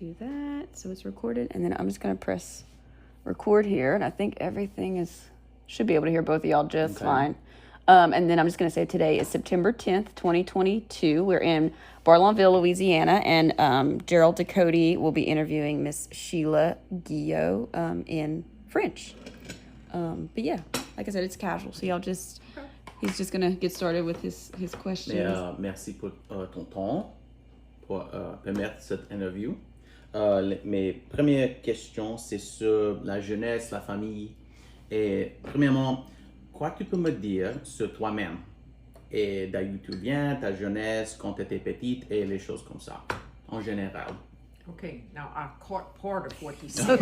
do that. So it's recorded. And then I'm just going to press record here. And I think everything should be able to hear both of y'all just fine. And then I'm just going to say today is September 10th, 2022. We're in Bordelonville, Louisiana. And Gerald Ducote will be interviewing Miss Sheila Guillot in French. But yeah, like I said, it's casual. So y'all he's just going to get started with his questions. Merci pour ton temps pour permettre cette interview. Mes premières questions, c'est sur la jeunesse, la famille. Et premièrement, quoi tu peux me dire sur toi-même? Et d'où tu viens, ta jeunesse, quand tu étais petite et les choses comme ça, en général. Okay, now I caught part of what he said.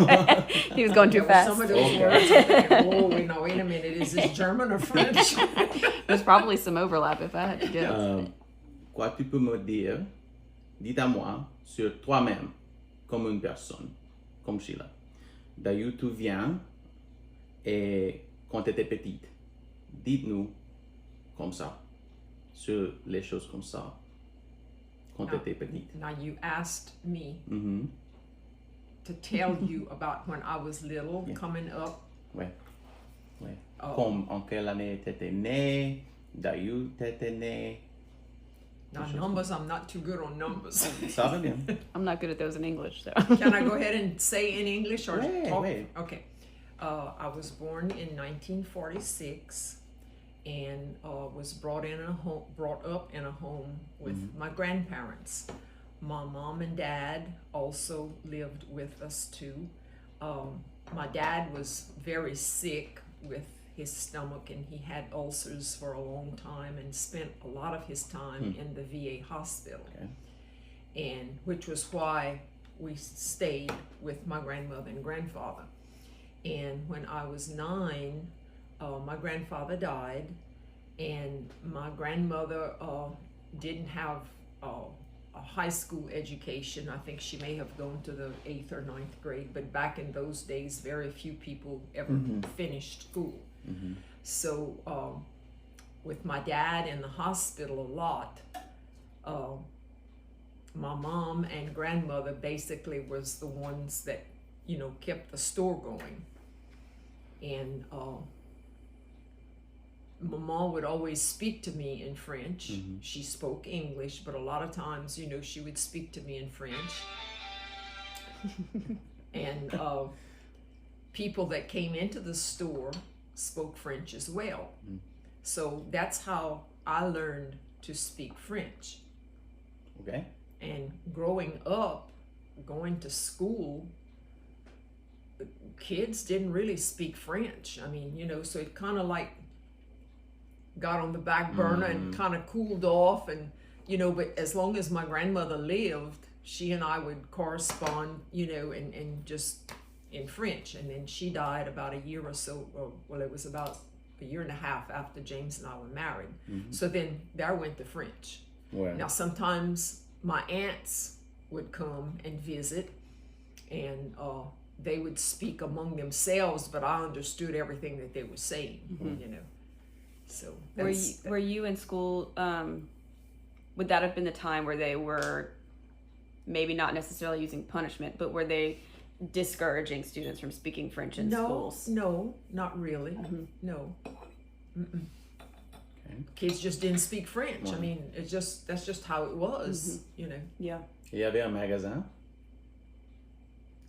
He was going too fast. Some of those words, I'm thinking, wait a minute, is this German or French? There's probably some overlap if I had to guess. Quoi tu peux me dire, dites à moi, sur toi-même, comme une personne, comme Sheila. D'où tu viens et quand tu étais petite. Dites-nous comme ça, sur les choses comme ça, quand tu étais petite. Now you asked me to tell you about when I was little, coming up. Ouais. Comme en quelle année tu étais né, d'où tu étais né. Now numbers, I'm not too good on numbers. Ça va bien. I'm not good at those in English, so. Can I go ahead and say in English or talk? Ouais. Okay. I was born in 1946 and was brought up in a home with my grandparents. My mom and dad also lived with us too. My dad was very sick with his stomach and he had ulcers for a long time and spent a lot of his time in the VA hospital. Okay. And which was why we stayed with my grandmother and grandfather. And when I was 9, my grandfather died, and my grandmother didn't have a high school education. I think she may have gone to the 8th or 9th grade, but back in those days, very few people ever finished school. So with my dad in the hospital a lot, my mom and grandmother basically was the ones that, kept the store going. And my mom would always speak to me in French. She spoke English, but a lot of times, she would speak to me in French. And people that came into the store spoke French as well. So that's how I learned to speak French. Okay. And growing up, going to school, kids didn't really speak French. I mean, so it kind of like got on the back burner and kind of cooled off. And, but as long as my grandmother lived, she and I would correspond, and just in French. And then she died about a year or so, it was about a year and a half after James and I were married. So then there went the French. Ouais. Now, sometimes my aunts would come and visit, and they would speak among themselves, but I understood everything that they were saying, So were you in school, would that have been the time where they were maybe not necessarily using punishment, but were they discouraging students from speaking French in schools? No, not really. No. Okay. Kids just didn't speak French. I mean, that's just how it was, Yeah. Il y avait un magasin.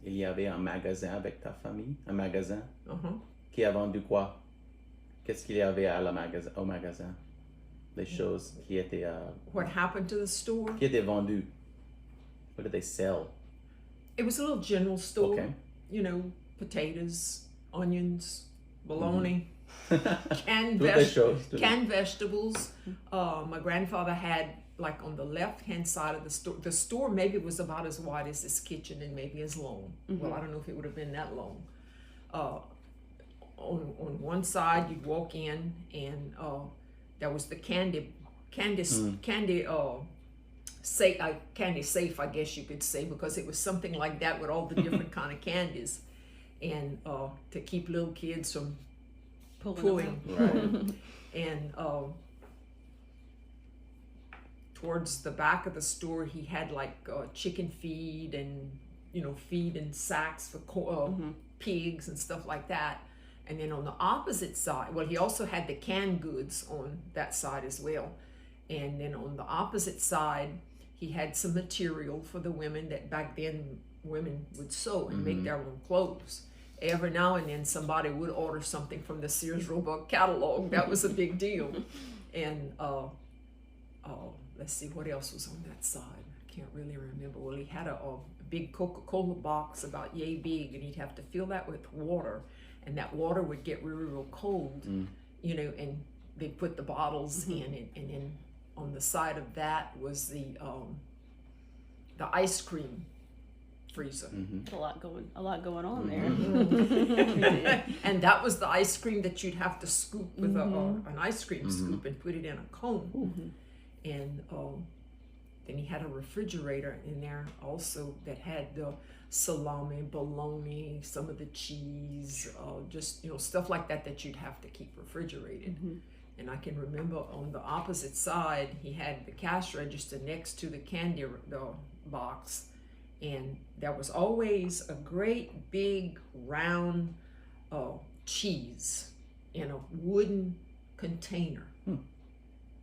Il y avait un magasin avec ta famille, un magasin qui a vendu quoi? Qu'est-ce qu'il y avait au magasin? Les choses qui étaient What happened to the store? Qui étaient vendues? What did they sell? It was a little general store. Okay. Potatoes, onions, bologna, canned vegetables. My grandfather had, like, on the left-hand side of the store maybe was about as wide as this kitchen and maybe as long. Well, I don't know if it would have been that long. On one side, you'd walk in, and there was the candy safe, I guess you could say, because it was something like that with all the different kind of candies, and to keep little kids from pulling. Right. And towards the back of the store, he had like chicken feed and feed in sacks for pigs and stuff like that. And then on the opposite side, well, he also had the canned goods on that side as well. And then on the opposite side, he had some material for the women that back then women would sew and make their own clothes. Every now and then somebody would order something from the Sears Roebuck catalog. That was a big deal. And let's see what else was on that side. I can't really remember. Well, he had a big Coca-Cola box about yay big, and he'd have to fill that with water, and that water would get real cold, and they'd put the bottles in it, and then on the side of that was the ice cream freezer. A lot going on there. And that was the ice cream that you'd have to scoop with an ice cream scoop and put it in a cone. And then he had a refrigerator in there also that had the salami, bologna, some of the cheese, just stuff like that you'd have to keep refrigerated. And I can remember on the opposite side, he had the cash register next to the candy box, and there was always a great big round cheese in a wooden container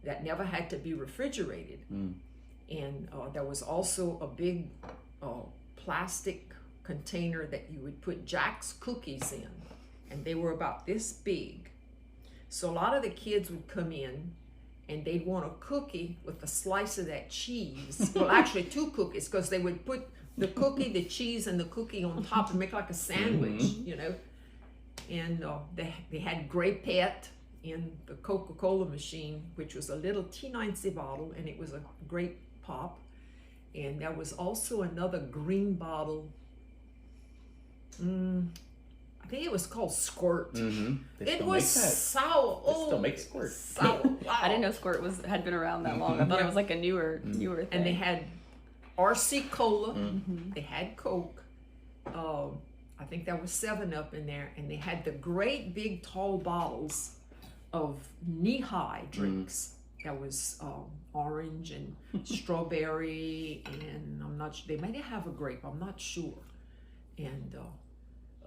that never had to be refrigerated. And there was also a big plastic container that you would put Jack's cookies in, and they were about this big. So a lot of the kids would come in and they'd want a cookie with a slice of that cheese. Well, actually 2 cookies, because they would put the cookie, the cheese, and the cookie on top and make like a sandwich, And they had Grey Pet in the Coca-Cola machine, which was a little T90 bottle, and it was a great pop. And there was also another green bottle. I think it was called Squirt. It was sour. They still make Squirt. Sour. Wow. I didn't know Squirt had been around that long. I thought it was like a newer thing. And they had RC Cola. They had Coke. I think there was 7-Up in there, and they had the great big tall bottles of knee-high drinks. There was orange and strawberry, and I'm not sure, they might have a grape, I'm not sure. And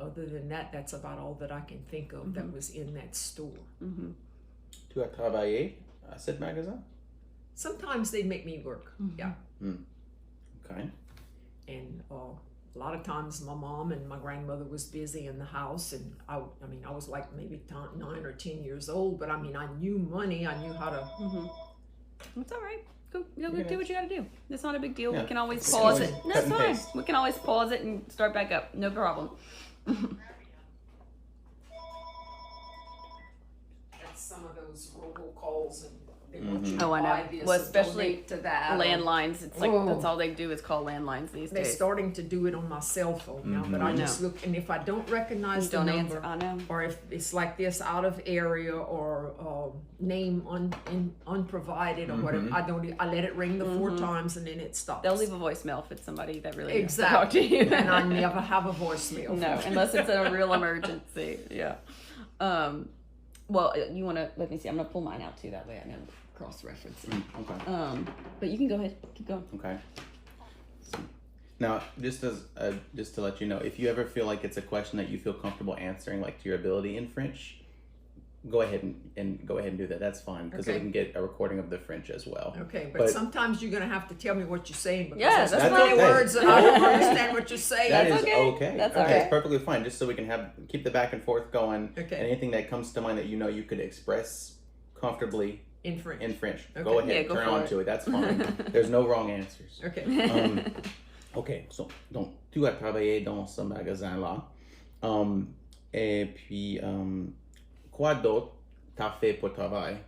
other than that, that's about all that I can think of that was in that store. Tu as travaillé à cet magasin? Sometimes they'd make me work, yeah. Okay. And a lot of times my mom and my grandmother was busy in the house, and I was like maybe 9 or 10 years old, but I knew money, I knew how to. It's all right. Go do what you gotta do. It's not a big deal. Yeah. We can always It's pause always it. cut That's and fine. paste. We can always pause it and start back up. No problem. That's some of those robocalls, and they want you to Oh, I know. buy this Well, or especially donate to that. Landlines. It's like Oh. that's all they do is call landlines these They're days. starting to do it on my cell phone now, but I just look, and if I don't recognize the Don't number, answer. I know. or if it's like this out of area or name unprovided or whatever, I let it ring the 4 times and then it stops. They'll leave a voicemail if it's somebody that really needs to talk exactly, to you. and I never have a voicemail. No, unless it's a real emergency. Yeah. Well, you want to let me see. I'm gonna pull mine out too. That way I know cross-referencing. Okay. But you can go ahead. Keep going. Okay. Now, just to let you know, if you ever feel like it's a question that you feel comfortable answering, like to your ability in French, go ahead and do that. That's fine, because we can get a recording of the French as well. Okay, but sometimes you're gonna have to tell me what you're saying, because Yeah, there's that's so many fine. words that I don't understand what you're saying. That That's is okay. okay. That's Okay, okay. it's perfectly fine. Just so we can keep the back and forth going. Okay. And anything that comes to mind that you could express comfortably in French. Go Okay. ahead, Yeah, go turn for on it. to it. That's fine. There's no wrong answers. Okay. Ok, donc tu as travaillé dans ce magasin-là. Et puis, quoi d'autre t'as fait pour travail?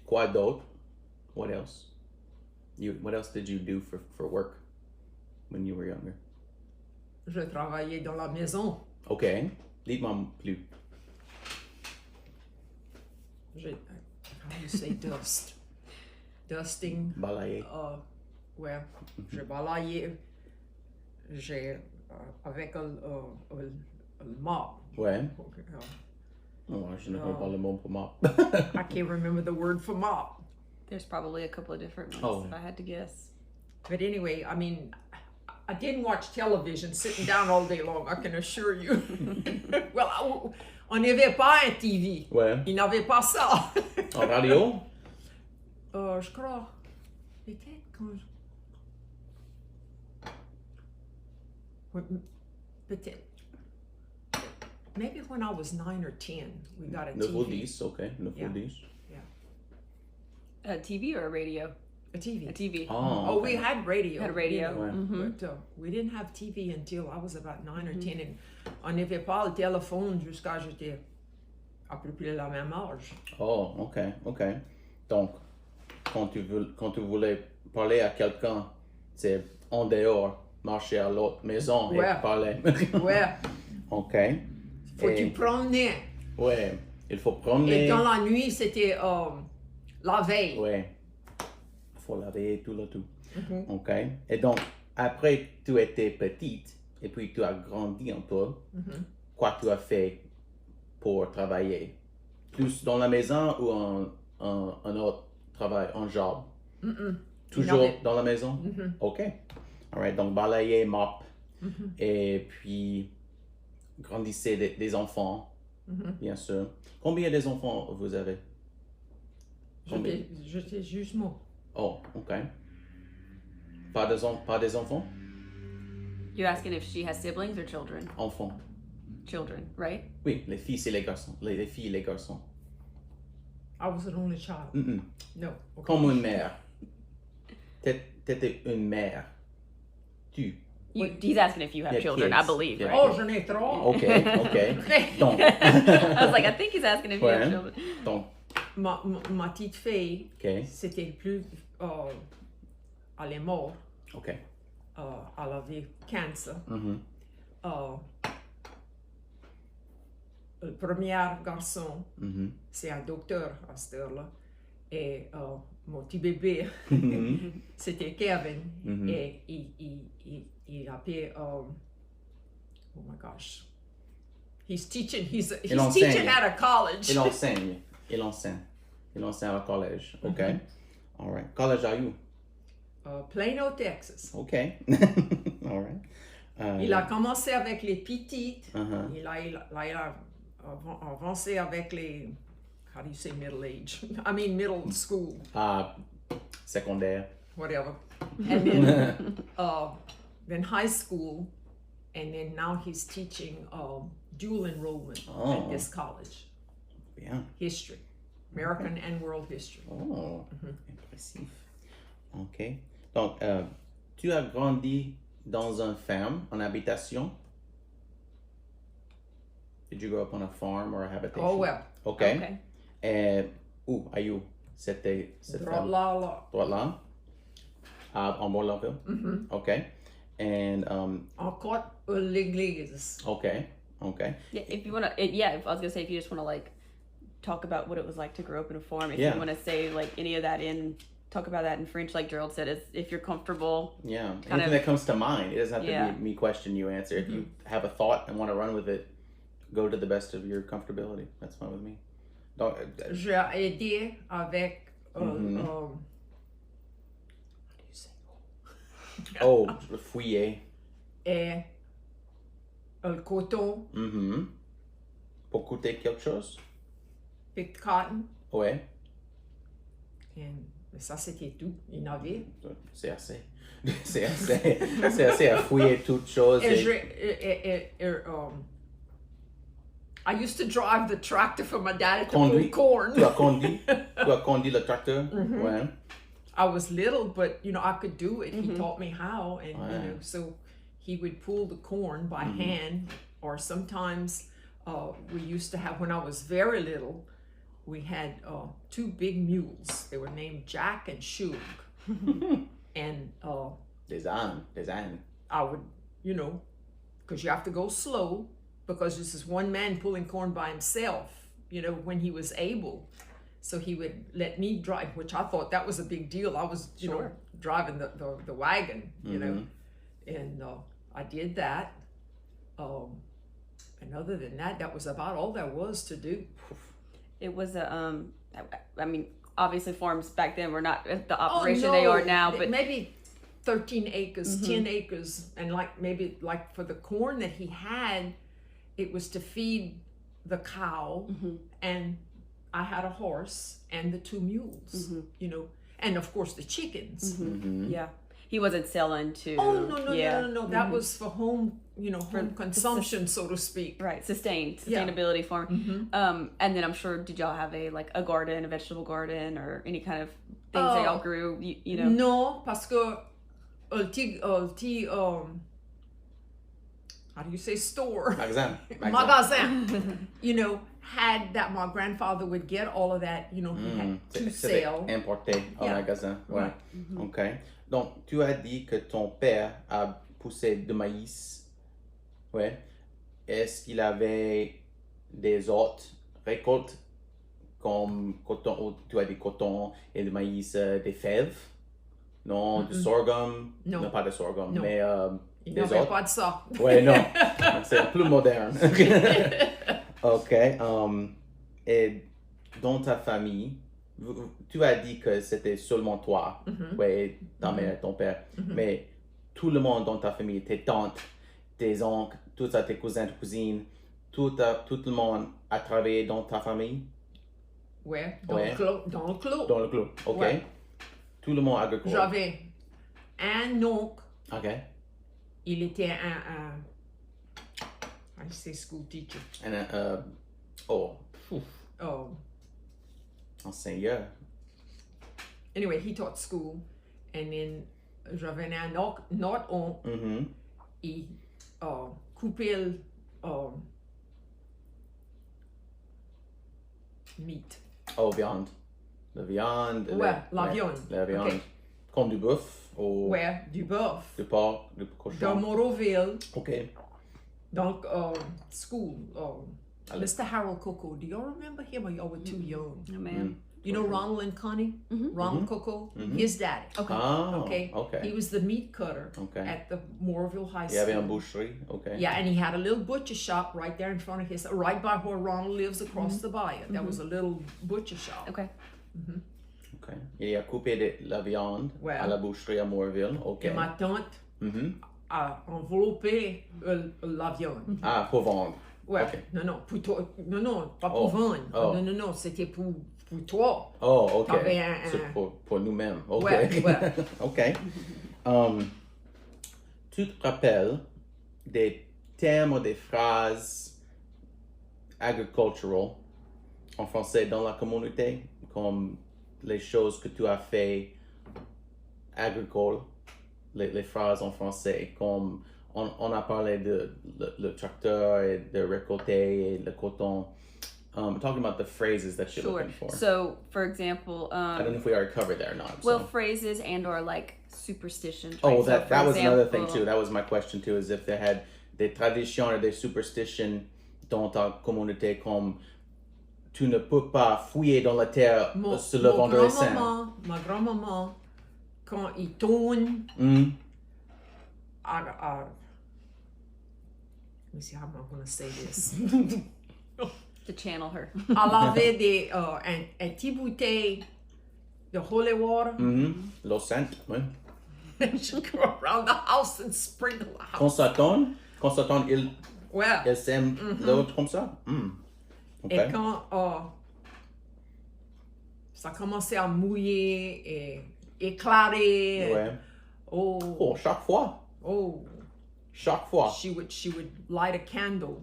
Quoi d'autre? What else? What else did you do for work when you were younger? Je travaillais dans la maison. Ok, dites-moi plus. How do you say dust? Dusting. Balayer. Ouais. Je balayais. Avec le mop. Ouais. Uh, Oh, je ne connais pas le mot pour moi. I can't remember the word for mop. There's probably a couple of different ones Oh. if I had to guess. But anyway, I didn't watch television sitting down all day long, I can assure you. Well, on n'avait pas un TV. Ouais. Il n'avait pas ça. En radio? Je crois. Peut-être quand ouais, peut-être. Maybe when I was 9 or 10, we got a 9 ou TV. 10, ok. 9 Yeah. ou 10. A TV or a radio? A TV. A TV. Oh, We had radio. Had radio. you know, Ouais. But we didn't have TV until I was about 9 or 10. And on n'avait pas le téléphone jusqu'à j'étais à peu près la même âge. Oh, ok, ok. Donc, quand tu voulais parler à quelqu'un, c'est en dehors, marcher à l'autre maison et Ouais. parler. Ouais. Ok. Faut Et- tu promener. Ouais, il faut promener. Et dans la nuit, c'était la veille. Ouais. Il faut laver tout le tout. Mhm. Ok. Et donc, après, tu étais petite et puis tu as grandi un peu. Quoi tu as fait pour travailler? Plus dans la maison ou un autre travail, un job? Toujours avait- dans la maison? Ok. Alright, donc balayer, mop. Et puis, grandissez des enfants, bien sûr. Combien d'enfants vous avez? Combien? J'étais jugement. Oh, ok. Pas des enfants? You're asking if she has siblings or children? Enfants. Children, right? Oui, les filles et les garçons. Les filles et les garçons. I was an only child. Mm-mm. No. Okay. Comme une mère. T'étais une mère. Tu. He's asking if you have Yeah, children, kids. I believe, Yeah. right? Oh, j'en ai trois. Ok, ok. Donc, I was like, I think he's asking if you have Ouais. children. donc, Ma petite fille, ok, c'était plus. Elle est morte. ok. Elle avait cancer. Mhm. Le premier garçon, Mhm. c'est un docteur à cette heure-là. Et mon petit bébé, c'était Kevin. Mhm. Et il appelait. Oh my gosh. He's teaching enseigne. teaching at a college. Il enseigne. Il enseigne au collège. Ok. All right. College are you? Plano, Texas. Ok. All right. Il a commencé avec les petites. Uh-huh. Il a avancé avec les. How do you say middle age? I mean middle school, Secondaire. whatever. And then high school, and then now he's teaching dual enrollment at this college. Bien. History, American and world history. Oh, impressif. Ok. Donc, tu as grandi dans une ferme, en habitation? Did you grow up on a farm or a habitation? Oh well. Okay. Okay. Et où are you? C'était cette ferme? Là. Droite là? En Bordelonville? Mm-hmm. Okay. And, Encore l'église. okay. Okay. Yeah, if you want to, I was gonna say if you just want to like talk about what it was like to grow up in a farm. If Yeah. you want to say like any of that talk about that in French, like Gerald said, if you're comfortable. Yeah. Kind Anything of- that comes to mind. It doesn't have to Yeah. be me question, you answer. If you have a thought and want to run with it, go to the best of your comfortability. That's fine with me. Donc, J'ai aidé avec. oh, le fouiller. Et le coton, Mhm. Pour coûter quelque chose? picked cotton. Ouais. Et ça, c'était tout. Il y en avait. C'est assez. C'est assez. C'est assez à fouiller toutes choses. I used to drive the tractor for my daddy to Conduit. pull corn. Tu as conduit le tracteur? Ouais. I was little, but I could do it. He taught me how, and Wow. so he would pull the corn by hand, or sometimes we used to have when I was very little. We had two big mules. They were named Jack and Shug, and Des ânes. I would, because you have to go slow, because this is one man pulling corn by himself. When he was able. So he would let me drive, which I thought that was a big deal. I was, Sure. driving the wagon, and I did that. And other than that, that was about all there was to do. It was a I mean, obviously farms back then were not at the operation they are now, but maybe 13 acres, 10 acres, and like maybe like for the corn that he had, it was to feed the cow, and I had a horse and the 2 mules, you know, and of course the chickens. Yeah. He wasn't selling to. Oh no! That was for home, you know, home consumption, so to speak. Right, sustainability farm. And then I'm sure, did y'all have a garden, a vegetable garden, or any kind of things that y'all grew? You know. No, parce que how do you say store? Magasin. You know, had that my grandfather would get all of that, you know, he had to sell. Importé au magasin. Ouais. OK. Donc, tu as dit que ton père a poussé de maïs. Ouais. Est-ce qu'il avait des autres récoltes comme coton, ou tu as dit coton et de maïs, des fèves? Non, du sorghum? Non, pas de sorghum, non. Mais il des n'avait autres? pas de ça. Ouais, non. C'est plus moderne. OK. Et dans ta famille, tu as dit que c'était seulement toi, ouais, ta mère, ton père, mais tout le monde dans ta famille, tes tantes, tes oncles, tous tes cousins, tes cousines, tout le monde a travaillé dans ta famille? Ouais, dans le clos. Dans le clos, OK. Ouais. Tout le monde agricole. J'avais un oncle. OK. Il était un I say school teacher. And enseigneur. Anyway, he taught school, and then j'avais un autre oncle. Il coupait le meat. Oh, viande. La viande. Ouais, la viande. La viande. Okay. Comme du bœuf ou Ouais, du bœuf. du porc, du cochon. Dans Bordelonville. OK. Donc, school. Mr. Harold Coco. Do y'all remember him, or y'all were too young? Oh, man. You know Ronald and Connie? Ronald Coco? His daddy. Okay. Ah, Okay. OK. He was the meat cutter at the Moorville High Il y School. avait une boucherie, OK. Yeah, and he had a little butcher shop right there in front of his, right by where Ronald lives across the bayou. That was a little butcher shop. Okay. OK. Il a coupé de la viande à la boucherie à Moorville, OK. Et ma tante a enveloppé la viande. Ah, pour vendre. Ouais. OK. Non, pour toi. Non, pas pour vendre. Oh. Non, c'était pour toi. Oh, OK. T'avais C'est pour nous-mêmes. OK. Ouais. OK. Tu te rappelles des termes ou des phrases agricultural en français dans la communauté, comme les choses que tu as fait agricoles, les phrases en français, comme on a parlé de le tracteur et de récolter et le coton. I'm talking about the phrases that you're looking for. So, for example, I don't know if we already covered that or not. Well, phrases and or like superstitions. Oh, right? that was another thing too. That was my question too, is if they had des traditions or des superstitions dans ta communauté, comme tu ne peux pas fouiller dans la terre sur le vendredi saint. Ma grand-maman, quand il tourne, let me see how I'm going to say this. To channel her. Elle avait un petit bouteille de holy water. L'eau sainte, oui. She'd go around the house and sprinkle the house. Constatant, il sème l'eau comme ça. Okay. Et quand ça commençait à mouiller et éclater. Ouais. Chaque fois. Chaque fois. She would light a candle.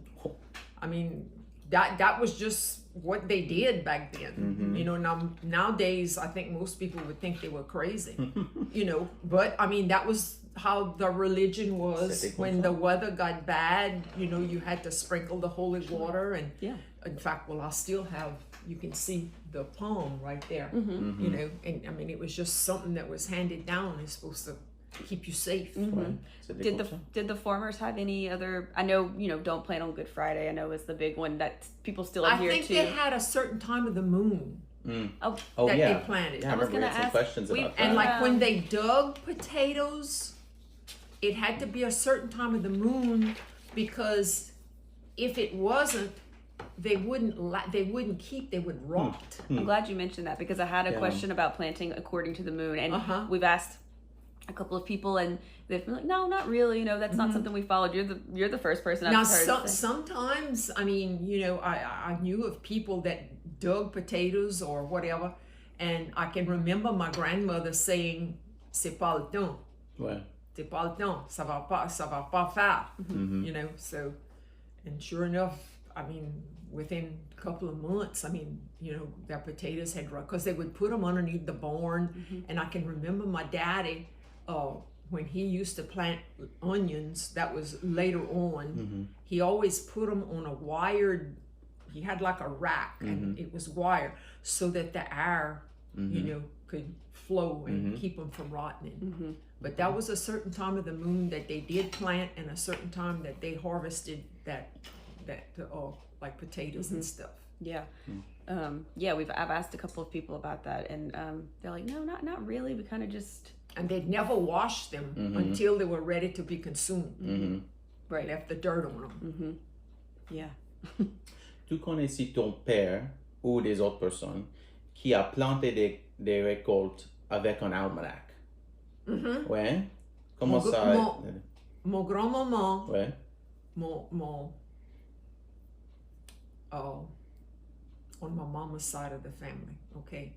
I mean, that was just what they did back then. You know, nowadays I think most people would think they were crazy. You know, but I mean that was how the religion was. When the weather got bad, you know, you had to sprinkle the holy water, and in fact, well, I still have, you can see the palm right there. You know, and I mean it was just something that was handed down. It's supposed to keep you safe. Did the farmers have any other? I know, you know, don't plant on Good Friday. I know is the big one that people still adhere to. I think they had a certain time of the moon that they planted. Yeah, I remember we had some questions about that. And like when they dug potatoes, it had to be a certain time of the moon, because if it wasn't, they wouldn't keep, they would rot. I'm glad you mentioned that, because I had a question about planting according to the moon, and we've asked a couple of people, and they've been like, no, not really. You know, that's not something we followed. You're the first person I've heard. Sometimes, I mean, you know, I knew of people that dug potatoes or whatever, and I can remember my grandmother saying, "C'est pas le temps." Ouais. C'est pas le temps. Ça va pas faire. You know, so, and sure enough, I mean, within a couple of months, I mean, you know, their potatoes had run, because they would put them underneath the barn. And I can remember my daddy, when he used to plant onions, that was later on, he always put them on a wired, he had like a rack, and it was wire, so that the air, you know, could flow and keep them from rotting. But that was a certain time of the moon that they did plant, and a certain time that they harvested that like potatoes and stuff. Yeah. I've asked a couple of people about that, and they're like, no, not really. We kind of just... And they'd never wash them until they were ready to be consumed. Right. Left the dirt on them. Yeah. Tu connais ton père ou des autres personnes qui a planté des récoltes avec un almanach? Ouais. Comment ça? Mon grand-maman, Ouais. on my mama's side of the family, okay,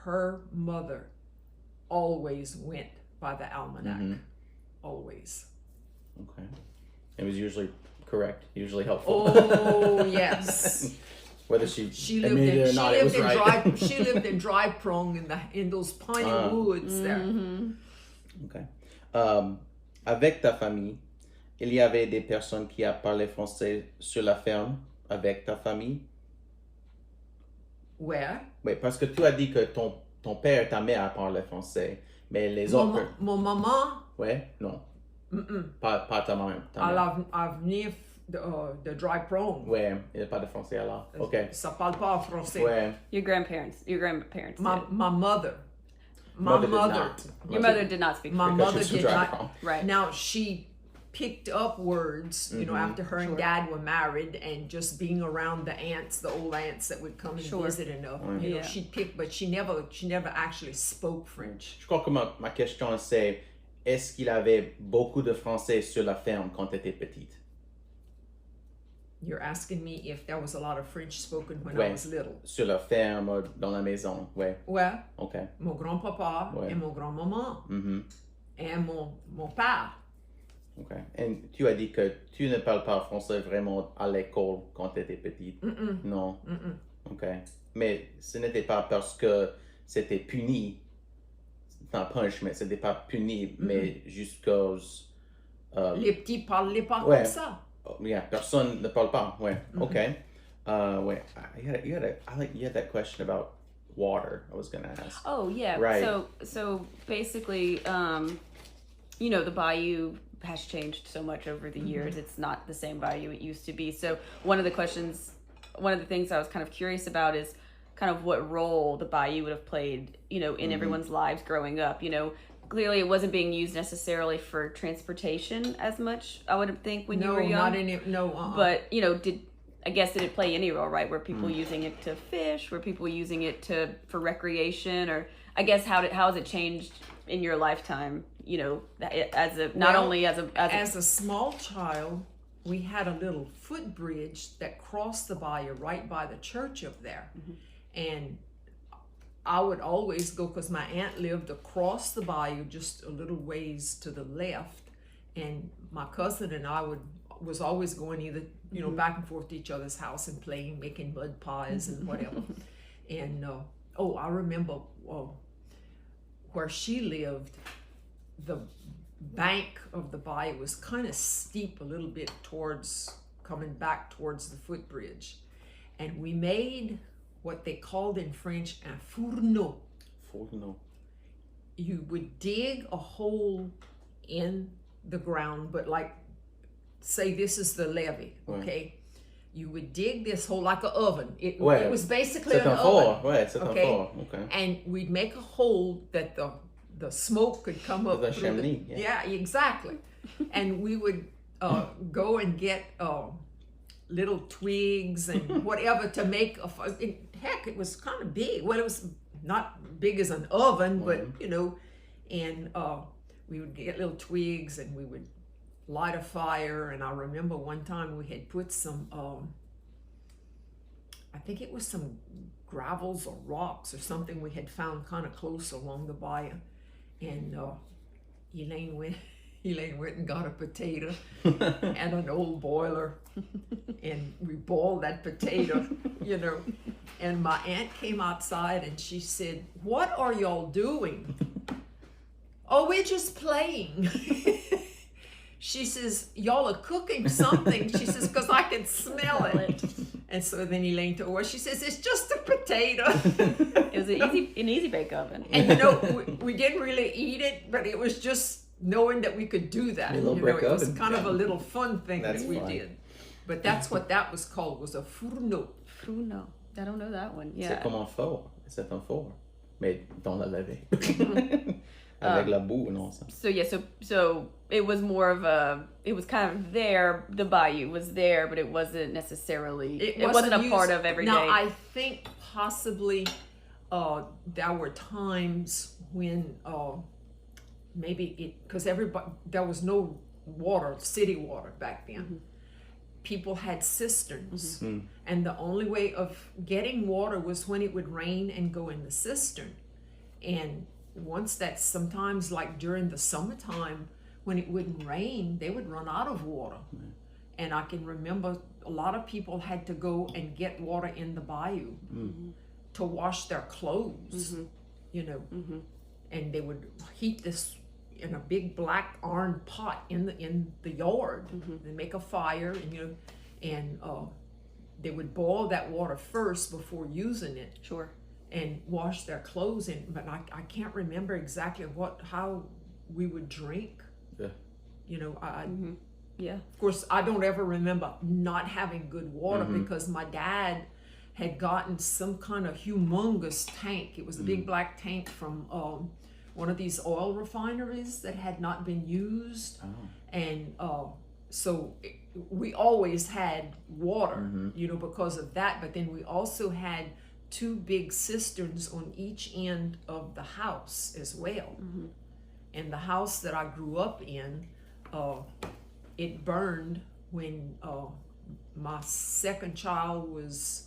her mother always went by the almanac. Always. Okay. It was usually correct, usually helpful. Oh, yes. Whether she lived admitted it or not, it was right. She lived in Dry Prong in those piney woods there. Okay. Avec ta famille, il y avait des personnes qui parlaient français sur la ferme avec ta famille? Where? Oui, parce que tu as dit que ton père et ta mère parlaient français, mais les autres... Mon maman? Ouais, non. Pas ta mère. À venir de Dry Prong. Ouais, il n'y a pas de français alors. OK. Ça parle pas français. Ouais. Your grandparents My mother. Your mother did not speak My French. mother did not. Right. Now she picked up words, you know, after her and dad were married, and just being around the old aunts that would come and visit and you know, she'd pick, but she never actually spoke French. Je crois que ma question c'est, est-ce qu'il avait beaucoup de français sur la ferme quand tu étais petite? You're asking me if there was a lot of French spoken when I was little. Sur la ferme, dans la maison, ouais. Ouais. Okay. Mon grand-papa et mon grand-maman. Et mon père. OK. Et tu as dit que tu ne parles pas français vraiment à l'école quand tu étais petite? Non? OK. Mais ce n'était pas parce que c'était puni, enfin punishment, c'était pas puni, mais juste cause... les petits parlaient pas comme ça. Yeah, personne ne parle pas, ouais. OK. Wait, you had that question about water I was going to ask. Oh, yeah. Right. So basically, you know, the bayou has changed so much over the years. It's not the same bayou it used to be. So one of the things I was kind of curious about is kind of what role the bayou would have played, you know, in everyone's lives growing up. You know, clearly it wasn't being used necessarily for transportation as much, I would think, when you were young. But, you know, did it play any role, right? Were people using it to fish? Were people using it for recreation? Or I guess how has it changed in your lifetime? You know, as a small child, we had a little footbridge that crossed the bayou right by the church up there, and I would always go because my aunt lived across the bayou, just a little ways to the left, and my cousin and I was always going either, you know, back and forth to each other's house and playing, making mud pies and whatever. And I remember where she lived, the bank of the bayou was kind of steep a little bit coming back towards the footbridge, and we made what they called in French un fourneau. Fourneau. You would dig a hole in the ground, but like, say this is the levee, okay? You would dig this hole like an oven. It was basically an oven. Okay. And we'd make a hole that the smoke could come up the through chimney. Yeah, exactly. And we would go and get little twigs and whatever to make heck, it was kind of big. Well, it was not big as an oven, but you know, and we would get little twigs and we would light a fire. And I remember one time we had put some, I think it was some gravels or rocks or something we had found kind of close along the bayou. And Elaine went and got a potato and an old boiler, and we boiled that potato, you know. And my aunt came outside and she said, "What are y'all doing?" "Oh, we're just playing." She says, "Y'all are cooking something." She says, "'Cause I can smell it." And so then Elaine told her, she says, "It's just a potato." It was an easy bake oven. And you know, we didn't really eat it, but it was just knowing that we could do that. You know, it was kind of a little fun thing that we did. But that's what that was called, was a fourneau. Fourneau. I don't know that one. Yeah. C'est comme un four. C'est un four. Mais dans la laver. Avec la boue, non? So yeah, so it was more of it was kind of there, the bayou was there, but it wasn't necessarily, it wasn't a part of every day. Now, I think possibly there were times when maybe because there was no water, city water back then. Mm-hmm. People had cisterns, mm-hmm. and the only way of getting water was when it would rain and go in the cistern. And once that, sometimes like during the summertime when it wouldn't rain, they would run out of water. Mm-hmm. And I can remember a lot of people had to go and get water in the bayou mm-hmm. to wash their clothes, mm-hmm. you know, mm-hmm. and they would heat this in a big black iron pot in the yard. Mm-hmm. They make a fire, and you know, and they would boil that water first before using it. Sure. And wash their clothes in. But I can't remember exactly how we would drink. Yeah. You know, mm-hmm. Yeah. Of course, I don't ever remember not having good water mm-hmm. because my dad had gotten some kind of humongous tank. It was a big black tank from one of these oil refineries that had not been used. Oh. And so we always had water, mm-hmm. you know, because of that. But then we also had 2 big cisterns on each end of the house as well. Mm-hmm. And the house that I grew up in, it burned when my second child was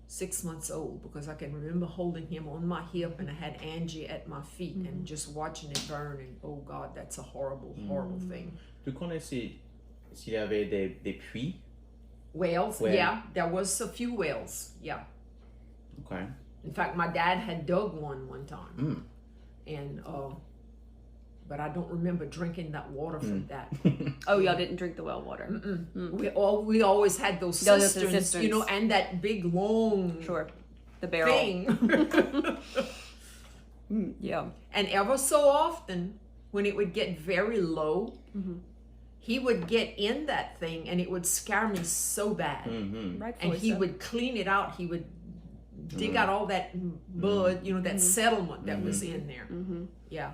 6 months old, because I can remember holding him on my hip and I had Angie at my feet mm-hmm. and just watching it burn, and oh God, that's a horrible, horrible thing. Tu connais s'il y avait des puits? Wells, yeah, there was a few wells, yeah. Okay. In fact, my dad had dug one time, and but I don't remember drinking that water from that. Oh, y'all didn't drink the well water. We always had those cisterns, you know, and that big long the barrel thing. Yeah. And ever so often, when it would get very low, mm-hmm. he would get in that thing, and it would scare me so bad. Mm-hmm. And he would clean it out. He would dig out all that mud, you know, that settlement that was in there. Mm-hmm. Yeah.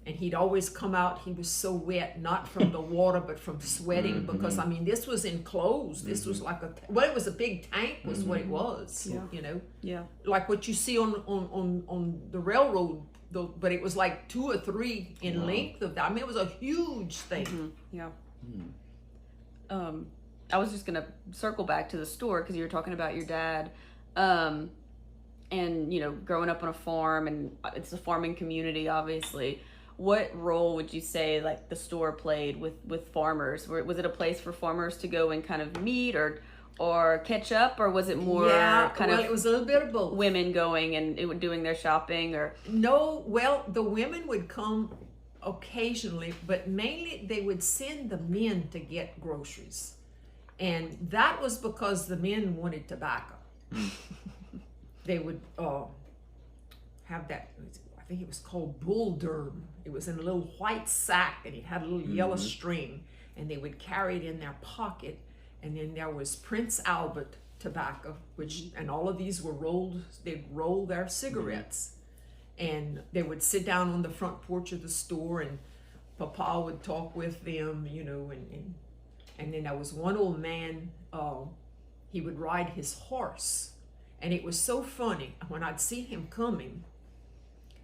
And he'd always come out, he was so wet, not from the water, but from sweating, because, I mean, this was enclosed. This was like it was a big tank was what it was, you know? Yeah. Like what you see on the railroad, but it was like 2 or 3 in length of that. I mean, it was a huge thing. Mm-hmm. Yeah. I was just going to circle back to the store, because you were talking about your dad. And, you know, growing up on a farm, and it's a farming community, obviously. What role would you say, like, the store played with farmers? Was it a place for farmers to go and kind of meet or catch up, or was it more it was a little bit of both. Women going and doing their shopping, or? No, well, the women would come occasionally, but mainly they would send the men to get groceries. And that was because the men wanted tobacco. They would have that, I think it was called bull durn. It was in a little white sack, and it had a little yellow string, and they would carry it in their pocket. And then there was Prince Albert tobacco, and all of these were rolled. They'd roll their cigarettes, and they would sit down on the front porch of the store, and Papa would talk with them, you know, and then there was one old man, he would ride his horse. And it was so funny. When I'd see him coming,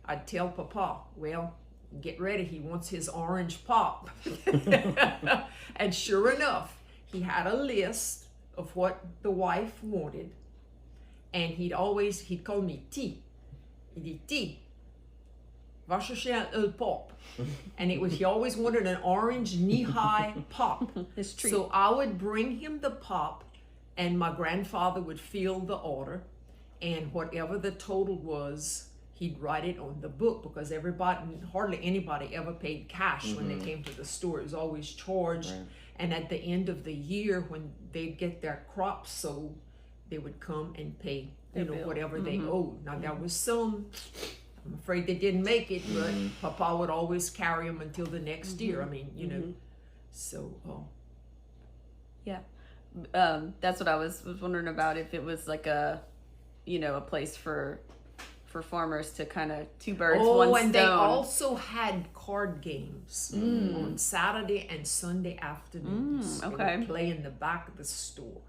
I'd tell Papa, well, get ready, he wants his orange pop. And sure enough, he had a list of what the wife wanted, and he'd call me T. He'd dit, T, va chercher un pop. And he always wanted an orange knee-high pop. His treat. So I would bring him the pop, and my grandfather would fill the order, and whatever the total was, he'd write it on the book, because hardly anybody ever paid cash when they came to the store. It was always charged. Right. And at the end of the year, when they'd get their crops sold, they would come and pay, whatever they owed. Now, there was some, I'm afraid they didn't make it, but Papa would always carry them until the next year. I mean, so. Yeah. That's what I was wondering about, if it was like a place for farmers to kind of two birds, one stone. And they also had card games on Saturday and Sunday afternoons. Okay. They would play in the back of the store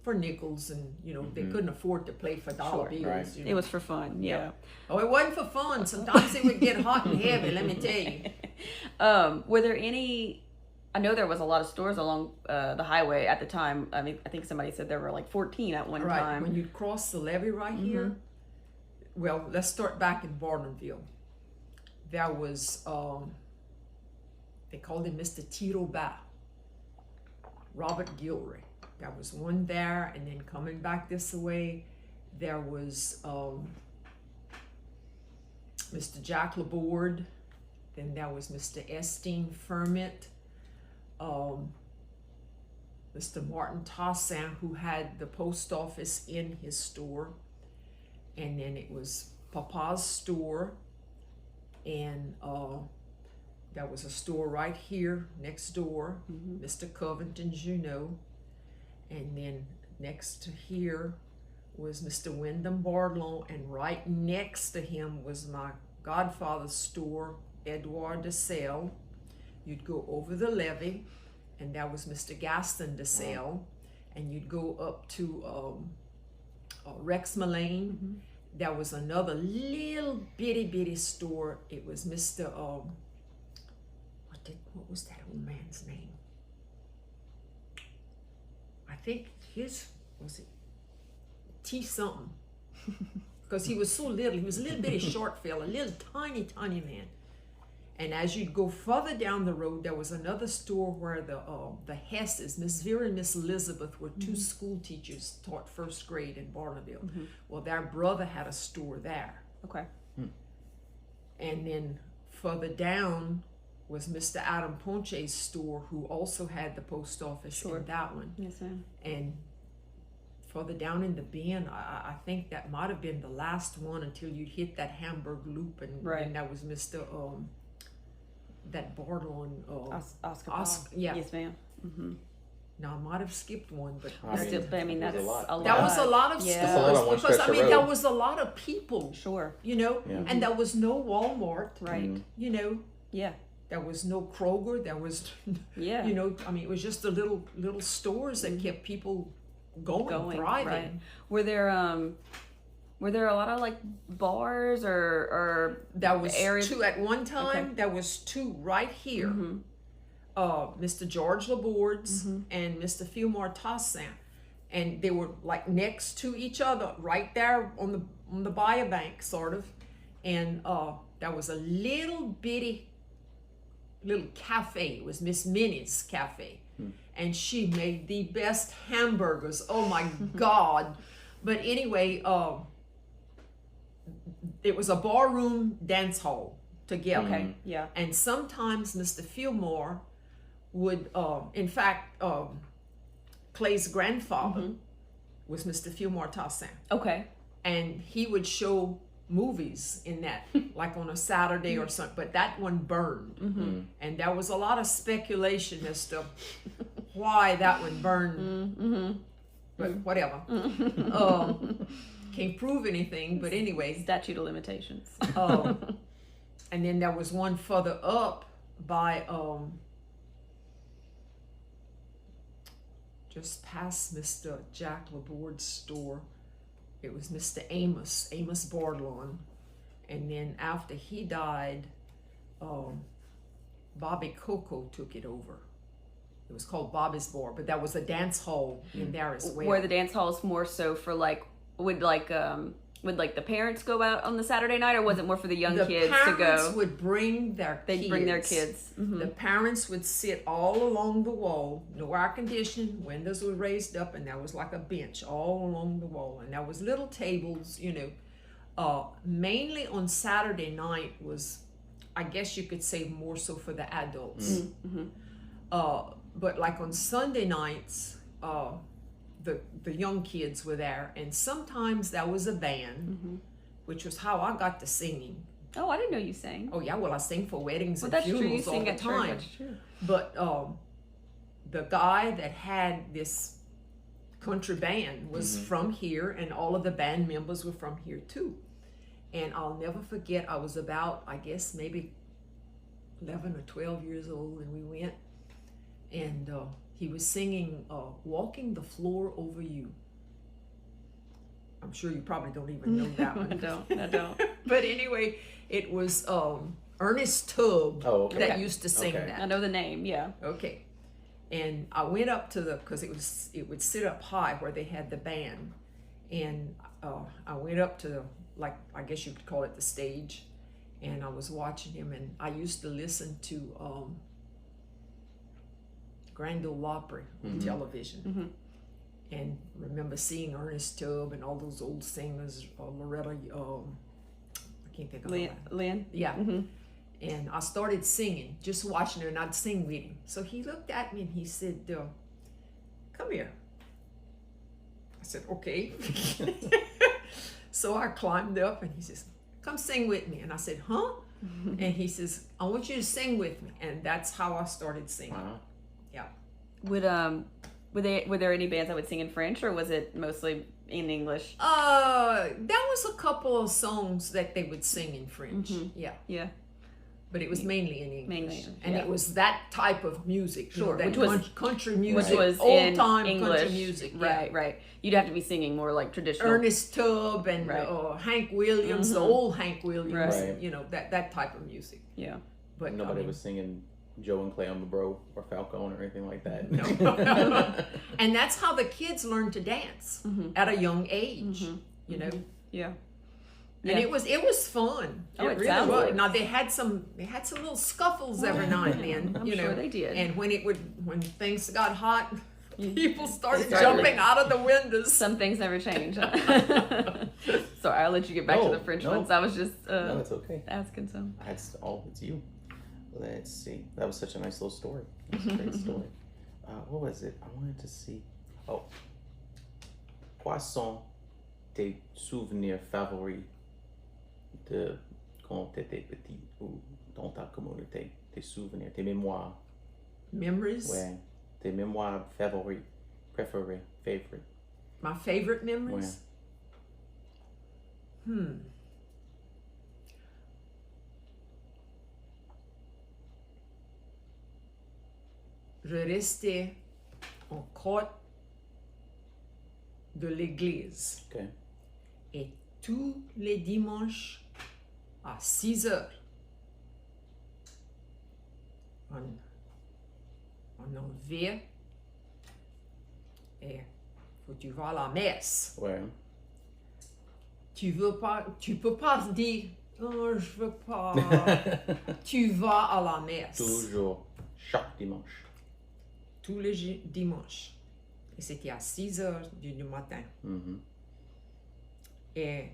for nickels, and they couldn't afford to play for dollar bills. Right. It was for fun. Yeah. Oh, it wasn't for fun. Sometimes it would get hot and heavy. Let me tell you. Were there any? I know there was a lot of stores along the highway at the time. I mean, I think somebody said there were like 14 at one time. When you'd cross the levee right here. Well, let's start back in Bordelonville. There was, they called him Mr. Tito Ba, Robert Gilray. There was one there, and then coming back this way, there was Mr. Jack Laborde. Then there was Mr. Estine Ferment, Mr. Martin Tassin, who had the post office in his store. And then it was Papa's store, and there was a store right here next door, Mr. Covington's, and then next to here was Mr. Wyndham Bardlon, and right next to him was my godfather's store, Edouard de Sale. You'd go over the levee, and that was Mr. Gaston de Sale, and you'd go up to Rex Mullane. There was another little bitty store. It was Mr. What was that old man's name? I think was it T something? Because he was so little. He was a little bitty short fella, a little tiny man. And as you'd go further down the road, there was another store where the Hesses, Miss Vera and Miss Elizabeth, were two school teachers, taught first grade in Bordelonville. Well, their brother had a store there. Okay. And then further down was Mr. Adam Ponche's store, who also had the post office in that one. Yes, ma'am. And further down in the bend, I think that might have been the last one until you'd hit that Hamburg loop, and then that was Mr. That Bardlon, Oscar. Yeah. Yes, ma'am. Now I might have skipped one, but That's a lot. That was a lot of That's a lot on stores, one because stretch of there road. was a lot of people. Sure. And there was no Walmart. Right. Yeah. There was no Kroger. There was, it was just the little stores that kept people going, thriving. Right. Were there a lot of like bars or there was areas? two at one time? Okay. There was two right here. Mr. George Laborde's and Mr. Fillmore Tassin, and they were like next to each other, right there on the Bayou Bank, sort of. And there was a little cafe. It was Miss Minnie's Cafe, and she made the best hamburgers. Oh my God! But anyway, it was a barroom dance hall together. Okay. Yeah. And sometimes Mr. Fillmore would, in fact, Clay's grandfather was Mr. Fillmore Tassin. Okay. And he would show movies in that, like on a Saturday or something, but that one burned. And there was a lot of speculation as to why that one burned. But whatever. Can't prove anything, but anyway. Statute of limitations. And then there was one further up by just past Mr. Jack Laborde's store. It was Mr. Amos Bardlon. And then after he died, Bobby Coco took it over. It was called Bobby's Bar, but that was a dance hall in there as well. Where the dance hall is more so for like, would the parents go out on the Saturday night, or was it more for the young kids to go? The parents would bring their kids. They'd bring their kids. Mm-hmm. The parents would sit all along the wall, no air conditioning, windows were raised up, and there was like a bench all along the wall. And there was little tables, mainly on Saturday night was, I guess you could say, more so for the adults. Mm-hmm. But like on Sunday nights, the young kids were there, and sometimes there was a band, which was how I got to singing. Oh, I didn't know you sang. Oh yeah, well I sing for weddings and that's true. funerals You all sing the at time. church. That's true. But the guy that had this country band was from here, and all of the band members were from here too. And I'll never forget, I was about, I guess maybe 11 or 12 years old, and we went, and he was singing Walking the Floor Over You. I'm sure you probably don't even know that one. I don't. But anyway, it was Ernest Tubb that used to sing that. I know the name, yeah. Okay. And I went up to because it would sit up high where they had the band. And I went up to I guess you could call it the stage. And I was watching him, and I used to listen to Grand Ole Opry on television. Mm-hmm. And remember seeing Ernest Tubb and all those old singers, Loretta, I can't think of her. Lynn? Yeah. Mm-hmm. And I started singing, just watching her, and I'd sing with him. So he looked at me and he said, come here. I said, okay. So I climbed up, and he says, come sing with me. And I said, huh? And he says, I want you to sing with me. And that's how I started singing. Wow. Yeah. Were there any bands that would sing in French, or was it mostly in English? There was a couple of songs that they would sing in French. Yeah. Yeah. But it was mainly in English. And yeah. it was that type of music. Sure. That Which was country music. Which was old time English. country music. Yeah. Right. You'd have to be singing more like traditional. Ernest Tubb and Hank Williams, the old Hank Williams, Right. that type of music. Yeah. But Nobody was singing Joe and Clay on the Bro or Falcone or anything like that. No. And that's how the kids learn to dance at a young age. You know. Yeah. And it was fun. Oh, it really sounds was. like. Now they had some little scuffles every now and then. I'm sure they did. And when things got hot, people started jumping out of the windows. Some things never change. Sorry, I'll let you get back to the French ones. I was just no, it's okay. asking some. It's you. Let's see. That was such a nice little story. That's a great story. What was it? I wanted to see. Oh. Quels sont tes souvenirs favoris de quand t'étais petit ou dans ta communauté? Tes souvenirs, tes mémoires. Memories? Ouais. Tes mémoires favoris. Préférées. Favorite. My favorite memories? Ouais. Je restais en côte de l'église. Okay. Et tous les dimanches à 6 heures, on enlevait et faut que tu vas à la messe. Ouais. Tu peux pas dire oh, je veux pas. Tu vas à la messe. Toujours. Chaque dimanche. Tous les dimanches. Et c'était à 6 heures du matin. Mm-hmm. Et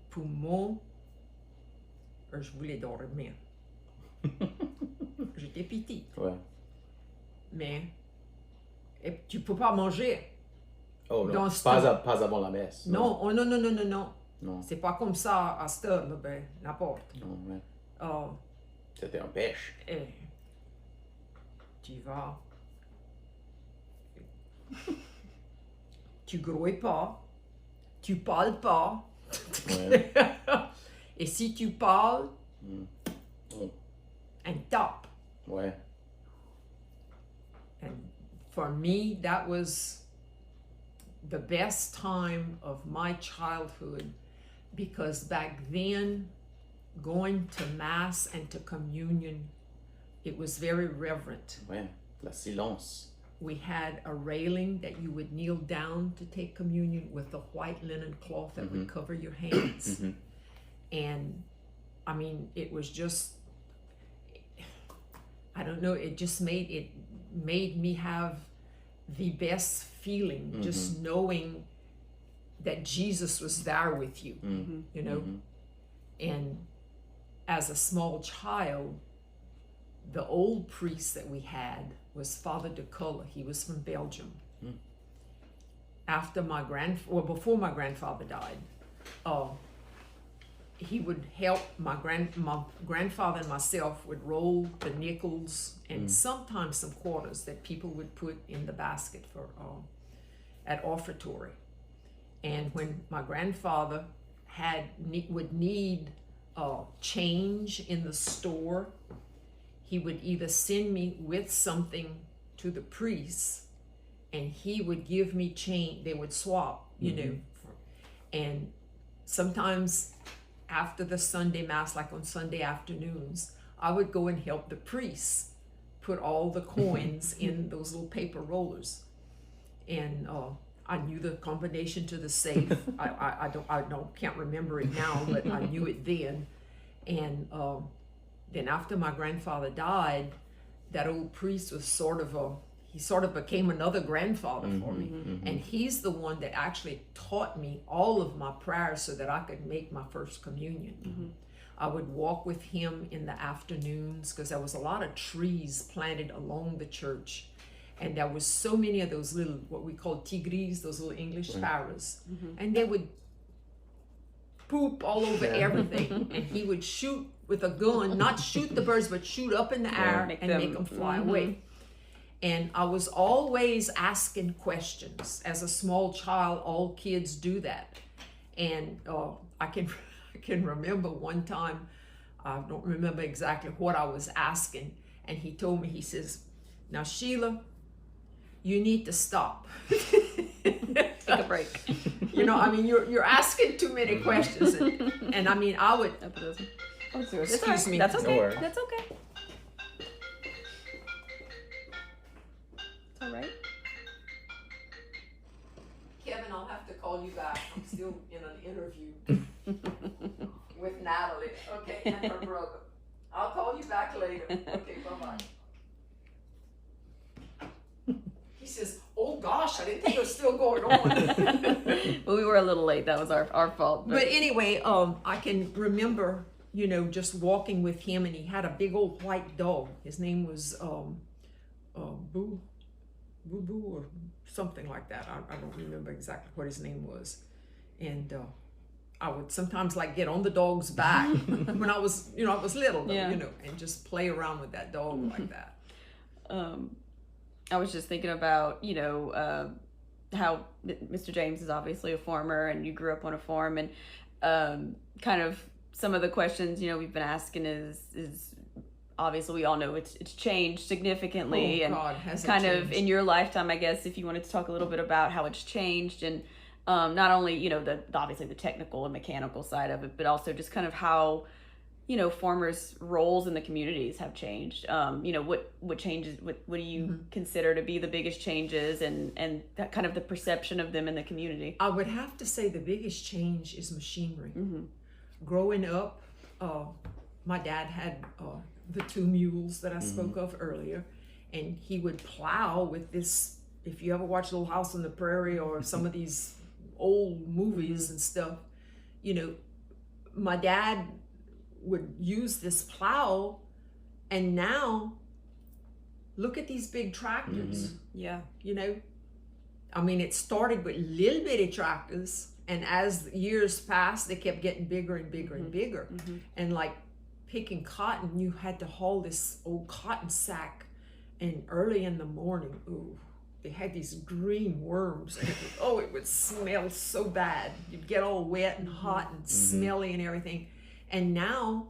pour moi, je voulais dormir. J'étais petite. Ouais. Mais et tu peux pas manger. Oh non, Dans pas avant la messe. Non, oh, non. Non. C'est pas comme ça à cette heure, ben, n'importe. Non, ouais. Oh, C'était un pêche. et tu vas. Tu grouilles pas. Tu parles pas. Ouais. Et si tu parles, Oh. and tape. Ouais. And for me, that was the best time of my childhood because back then going to Mass and to communion, it was very reverent. Ouais, la silence. We had a railing that you would kneel down to take communion with a white linen cloth that would cover your hands. And I mean, it was just, I don't know, it just made me have the best feeling, just knowing that Jesus was there with you, you know. And as a small child, the old priest that we had was Father de Culla. He was from Belgium. After before my grandfather died, he would help my grandfather and myself would roll the nickels and sometimes some quarters that people would put in the basket for at offertory. And when my grandfather would need change in the store, he would either send me with something to the priest, and he would give me change. They would swap, you know. And sometimes after the Sunday Mass, like on Sunday afternoons, I would go and help the priests put all the coins in those little paper rollers. And I knew the combination to the safe. I can't remember it now, but I knew it then. And then after my grandfather died, that old priest was sort of became another grandfather for me. And he's the one that actually taught me all of my prayers so that I could make my first communion. I would walk with him in the afternoons because there was a lot of trees planted along the church. And there was so many of those little, what we call tigris, those little English sparrows. And they would poop all over everything. And he would shoot with a gun, not shoot the birds, but shoot up in the air and make them fly away. And I was always asking questions. As a small child, all kids do that. And I can remember one time, I don't remember exactly what I was asking. And he told me, he says, "Now, Sheila, you need to stop." Take a break. You know, I mean, you're asking too many questions. And I mean, I would... Excuse me. That's okay. Or- That's okay. It's all right. Kevin, I'll have to call you back. I'm still in an interview with Natalie, okay, and her brother. I'll call you back later. Okay, bye-bye. He says, "Oh gosh, I didn't think it was still going on." Well, we were a little late. That was our fault. But anyway, I can remember, you know, just walking with him, and he had a big old white dog. His name was Boo or something like that. I don't remember exactly what his name was. And I would sometimes like get on the dog's back when I was little, you know, and just play around with that dog like that. I was just thinking about, you know, how Mr. James is obviously a farmer and you grew up on a farm, and kind of some of the questions, you know, we've been asking is obviously we all know it's changed significantly. Oh, and God, has it kind changed? of in your lifetime, I guess, if you wanted to talk a little bit about how it's changed, and not only, you know, obviously the technical and mechanical side of it, but also just kind of how, you know, farmers' roles in the communities have changed. You know, what changes, what do you consider to be the biggest changes, and that kind of the perception of them in the community? I would have to say the biggest change is machinery. Growing up, my dad had the 2 mules that I spoke of earlier, and he would plow with this. If you ever watch Little House on the Prairie or some of these old movies and stuff, you know, my dad would use this plow, and now look at these big tractors. Yeah. You know, I mean, it started with little bitty tractors, and as years passed, they kept getting bigger and bigger and bigger. And like picking cotton, you had to haul this old cotton sack, and early in the morning, they had these green worms, and it would smell so bad. You'd get all wet and hot and smelly and everything. And now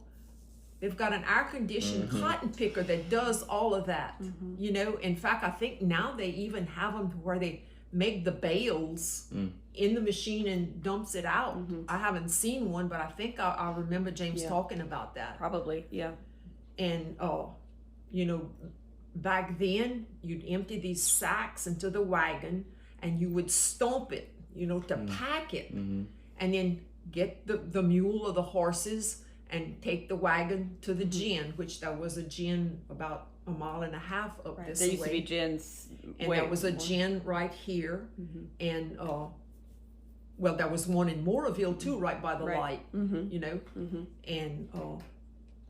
they've got an air-conditioned cotton picker that does all of that. You know, in fact, I think now they even have them to where they make the bales in the machine and dumps it out. I haven't seen one, but I think I remember James talking about that. Probably, yeah. And you know, back then you'd empty these sacks into the wagon and you would stomp it, you know, to pack it, and then get the mule or the horses and take the wagon to the gin, which there was a gin about 1.5 miles up this way. There used to be gins. And there was a gin right here. And well, there was one in Moraville too, right by the light, you know. And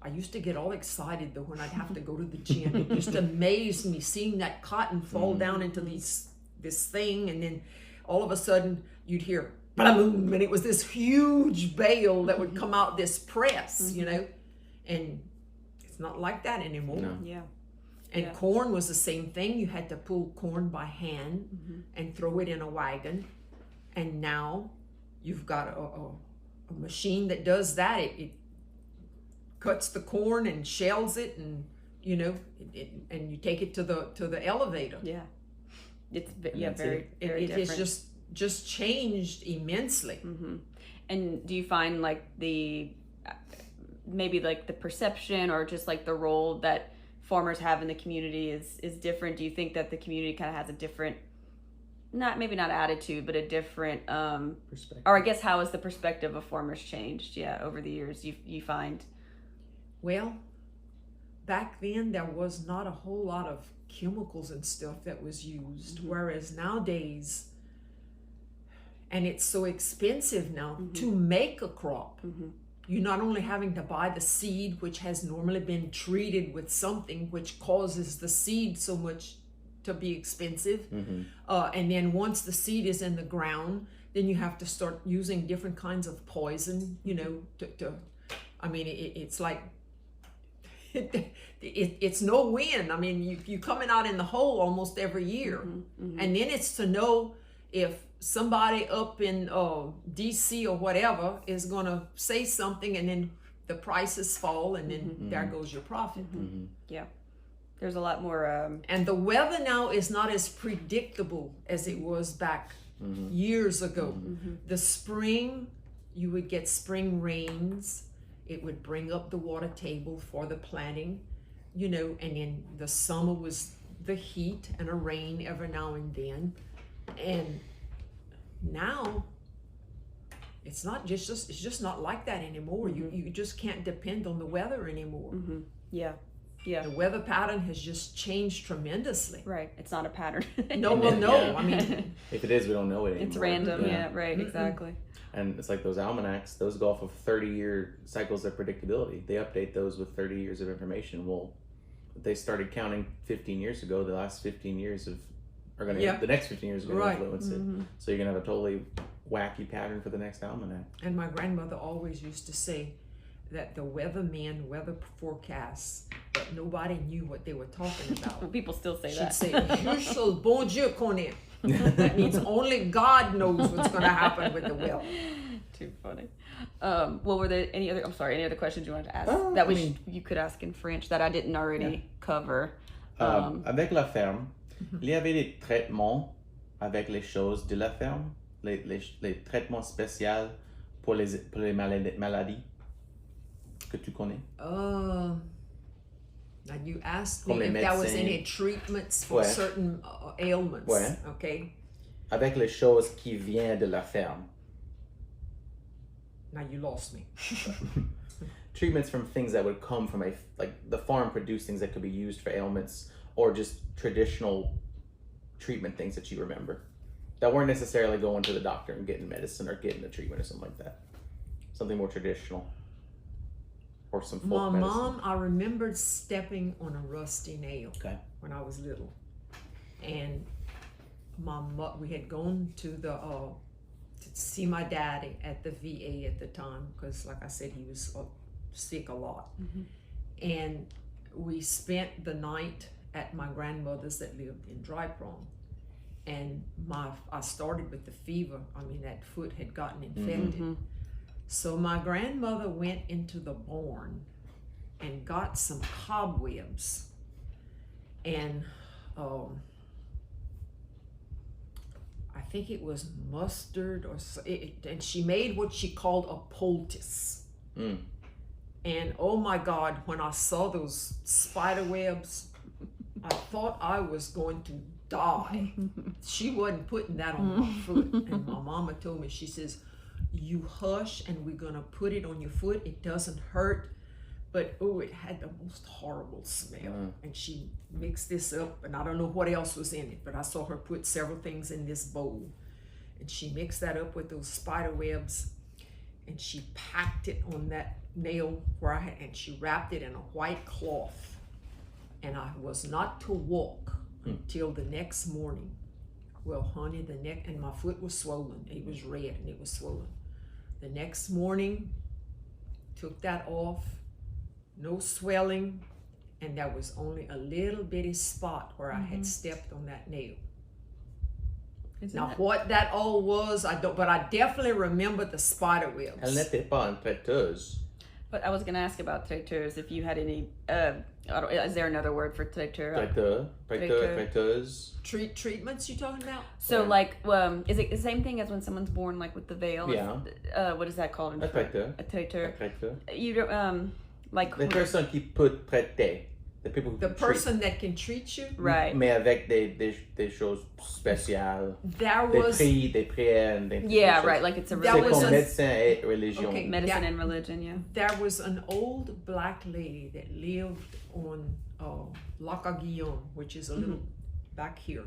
I used to get all excited though when I'd have to go to the gin. It just amazed me seeing that cotton fall down into this thing, and then all of a sudden you'd hear boom, and it was this huge bale that would come out this press, you know. And it's not like that anymore. No. Yeah. And corn was the same thing. You had to pull corn by hand and throw it in a wagon. And now you've got a machine that does that. It cuts the corn and shells it, and you know, and you take it to the elevator. Yeah. It's it different. has just changed immensely. And do you find like maybe like the perception or just like the role that farmers have in the community is different? Do you think that the community kind of has a different, not attitude, but a different perspective? Or I guess how has the perspective of farmers changed over the years, you find? Well, back then there was not a whole lot of chemicals and stuff that was used, whereas nowadays, and it's so expensive now to make a crop. You're not only having to buy the seed, which has normally been treated with something which causes the seed so much to be expensive. And then once the seed is in the ground, then you have to start using different kinds of poison, you know, I mean, it's like, it's no win. I mean, you coming out in the hole almost every year. And then it's to know if somebody up in DC or whatever is gonna say something, and then the prices fall, and then there goes your profit. Yeah, there's a lot more and the weather now is not as predictable as it was back years ago. The spring, you would get spring rains. It would bring up the water table for the planting, you know, and then the summer was the heat and a rain every now and then. And now it's just not like that anymore. You just can't depend on the weather anymore. Yeah. The weather pattern has just changed tremendously. Right. It's not a pattern. No, well, no. I mean, if it is, we don't know it anymore. It's random. Yeah, right. Exactly. And it's like those almanacs, those go off of 30-year cycles of predictability. They update those with 30 years of information. Well, they started counting 15 years ago. The last 15 years the next 15 years are going to influence it. So you're going to have a totally wacky pattern for the next almanac. And my grandmother always used to say that the weathermen weather forecasts, but nobody knew what they were talking about. People still say that. She'd say, "Je seul bon Dieu connaît." That means only God knows what's going to happen with the weather. Too funny. Well, were there any other questions you wanted to ask you could ask in French that I didn't already cover? Avec la ferme, il y avait des traitements avec les choses de la ferme, les traitements spéciaux pour les maladies que tu connais. Now you asked me if there was any treatments for certain ailments. Okay. Avec les choses qui viennent de la ferme. Now you lost me. Treatments from things that would come from the farm produced things that could be used for ailments, or just traditional treatment things that you remember that weren't necessarily going to the doctor and getting medicine or getting a treatment or something like that. Something more traditional. Or some folk medicine. Mom, I remembered stepping on a rusty nail when I was little, and we had gone to see my daddy at the VA at the time, because like I said, he was sick a lot. And we spent the night at my grandmother's that lived in Dry Prong, and I started with the fever. I mean, that foot had gotten infected. So my grandmother went into the barn and got some cobwebs, and I think it was mustard and she made what she called a poultice. And oh my God, when I saw those spider webs, I thought I was going to die. She wasn't putting that on my foot. And my mama told me, she says, you hush and we're gonna put it on your foot. It doesn't hurt. But oh, it had the most horrible smell. And she mixed this up, and I don't know what else was in it, but I saw her put several things in this bowl. And she mixed that up with those spider webs, and she packed it on that nail where I had, and she wrapped it in a white cloth. And I was not to walk until the next morning. Well, honey, and my foot was swollen. It was red and it was swollen. The next morning, took that off. No swelling, and there was only a little bitty spot where I had stepped on that nail. What that all was, I don't, but I definitely remember the spider webs. Elle n'était pas une traiteuse. But I was going to ask about traiteurs, if you had any, is there another word for traiteur? Traiteuse. Treatments you talking about? So is it the same thing as when someone's born like with the veil? Yeah. What is that called? A traiteur. A traiteur. A traiteur. You don't, the person qui peut traiter. The people who the person that can treat you? Right. Mais avec des choses spéciales. There was... Des prières. Yeah, right, like it's a religion. C'est comme médecin et religion. Okay, medicine and religion, yeah. There was an old black lady that lived on Lac Guillot, which is a little back here.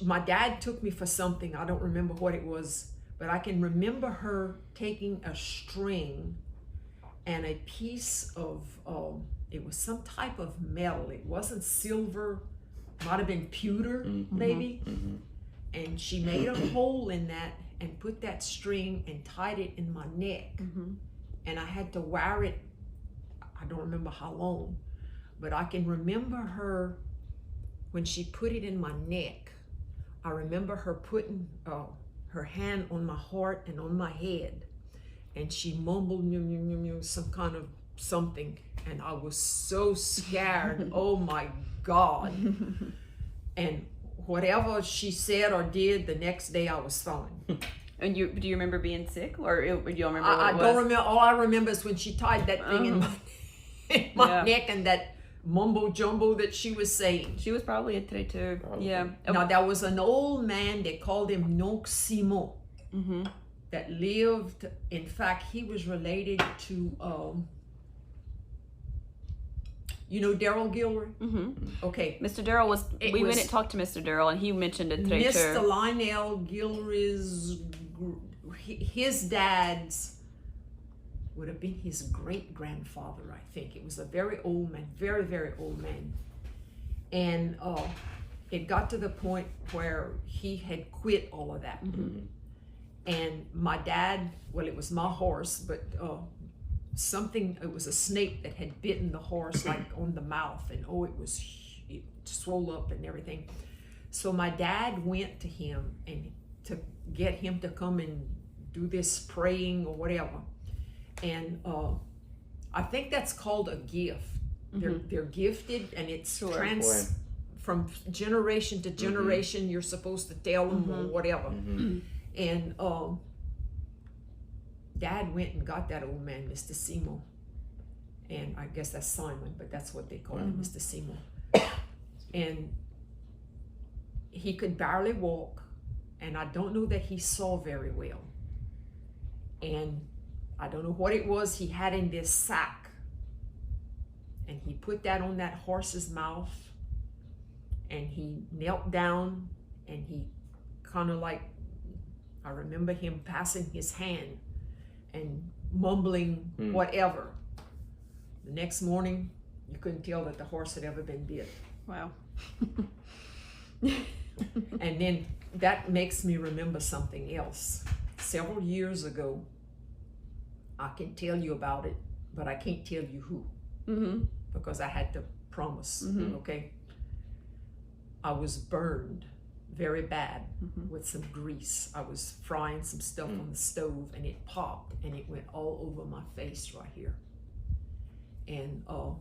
My dad took me for something, I don't remember what it was, but I can remember her taking a string and a piece of, it was some type of metal. It wasn't silver, might have been pewter, maybe. And she made a hole in that and put that string and tied it in my neck. And I had to wear it, I don't remember how long, but I can remember her, when she put it in my neck, I remember her putting her hand on my heart and on my head, and she mumbled some kind of something, and I was so scared. Oh my God. And whatever she said or did, the next day I was fine. And do you remember being sick, or do you remember what I it was? don't remember. All I remember is when she tied that thing in my neck, and that mumbo jumbo that she was saying. She was probably a traiteur. Yeah. Now there was an old man, they called him Nonc Simon, that lived, in fact, he was related to, you know Darrell Gilroy? Okay. Mr. Darrell we went and talked to Mr. Darrell, and he mentioned a traiteur. Mr. Lionel Gilroy's, his dad's, would have been his great-grandfather, I think. It was a very old man, very, very old man. And it got to the point where he had quit all of that. And my dad, well, it was my horse, but it was a snake that had bitten the horse like on the mouth, and it swole up and everything. So my dad went to him and to get him to come and do this praying or whatever. And I think that's called a gift. They're gifted, and it's from generation to generation. You're supposed to tell them or whatever. And Dad went and got that old man, Mr. Simon, and I guess that's Simon, but that's what they call him, Mr. Simon. And he could barely walk, and I don't know that he saw very well. And I don't know what it was he had in this sack, and he put that on that horse's mouth, and he knelt down, and he kind of like, I remember him passing his hand and mumbling whatever. The next morning, you couldn't tell that the horse had ever been bit. Wow. And then that makes me remember something else. Several years ago, I can tell you about it, but I can't tell you who, because I had to promise, okay? I was burned very bad with some grease. I was frying some stuff on the stove, and it popped, and it went all over my face right here. And I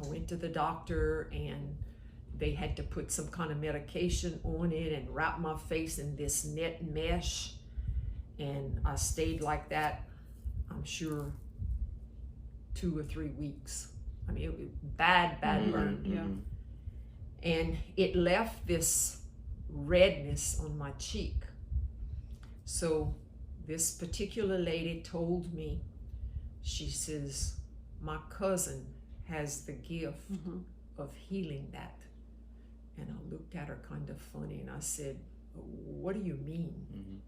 went to the doctor, and they had to put some kind of medication on it and wrap my face in this net mesh. And I stayed like that, I'm sure, 2 or 3 weeks. I mean, it was bad burn. Yeah. And it left this redness on my cheek. So this particular lady told me, she says, my cousin has the gift of healing that. And I looked at her kind of funny and I said, what do you mean?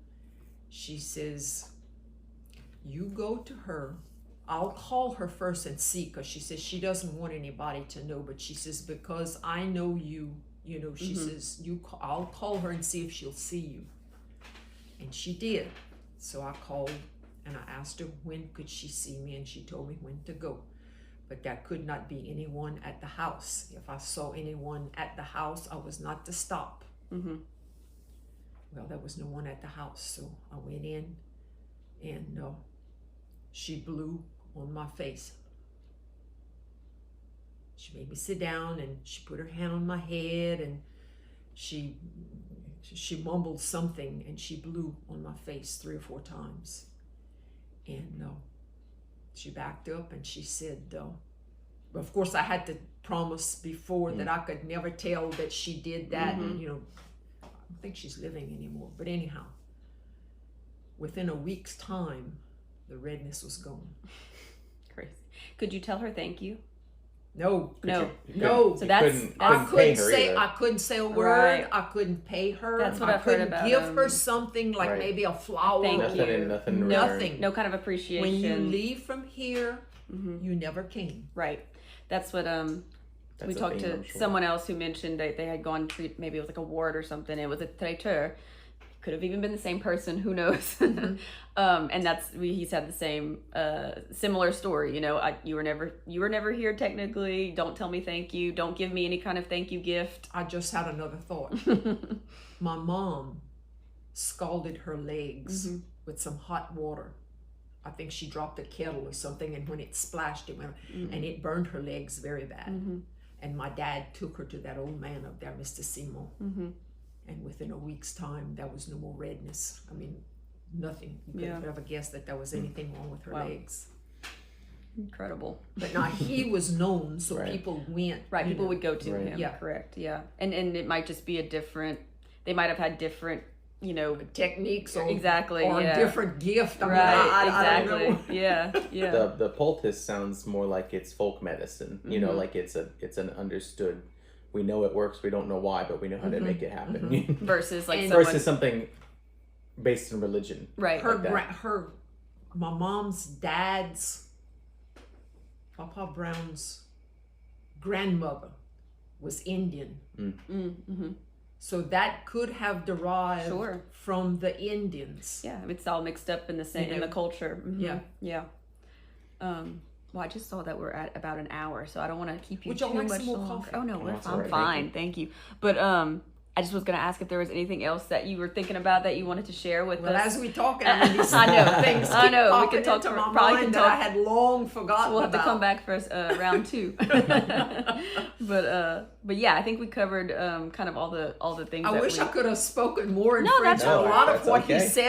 She says, you go to her. I'll call her first and see, because she says she doesn't want anybody to know, but she says, because I know you, you know, she says, I'll call her and see if she'll see you. And she did. So I called and I asked her when could she see me, and she told me when to go. But that could not be anyone at the house. If I saw anyone at the house, I was not to stop. Well, there was no one at the house, so I went in and she blew on my face. She made me sit down and she put her hand on my head and she mumbled something and she blew on my face 3 or 4 times. And she backed up and she said, of course I had to promise before that I could never tell that she did that. And, you know, I don't think she's living anymore. But anyhow, within a week's time, the redness was gone. Crazy. Could you tell her thank you? No. No. So I couldn't say a word. Right. I couldn't pay her. That's what I've heard about. Give her something like maybe a flower. Nothing. No kind of appreciation. When you leave from here, you never came. Right. That's what we talked to someone else who mentioned that they had gone to, maybe it was like a ward or something. It was a traiteur. Could have even been the same person, who knows? And he's had the same similar story. You know, you were never here technically. Don't tell me thank you. Don't give me any kind of thank you gift. I just had another thought. My mom scalded her legs with some hot water. I think she dropped a kettle or something, and when it splashed, it went, and it burned her legs very bad. And my dad took her to that old man up there, Mr. Simon. And within a week's time, there was no more redness. I mean, nothing. You could have ever guessed that there was anything wrong with her legs. Incredible. But now he was known, so people went. Right, people would go to him. Yeah. Correct, yeah. And it might just be they might have had different, you know, techniques or a different gift. I mean, I don't know. Yeah. The poultice sounds more like it's folk medicine. You know, like it's an understood. We know it works. We don't know why, but we know how to make it happen. Versus something based in religion. Right. My mom's dad's, Papa Brown's grandmother was Indian. So that could have derived from the Indians. Yeah, it's all mixed up in the same in the culture. Yeah. Well, I just saw that we're at about an hour, so I don't want to keep you too much longer. Coffee? Oh no, I'm right. fine. Thank you. But I just was going to ask if there was anything else that you were thinking about that you wanted to share with us. Well, as we talk, I mean, these I know things I know. we can talk to my mind that I had long forgotten. We'll have to come back for round 2. But yeah, I think we covered kind of all the things. I wish I could have spoken more in French. That's a lot of what okay. he said.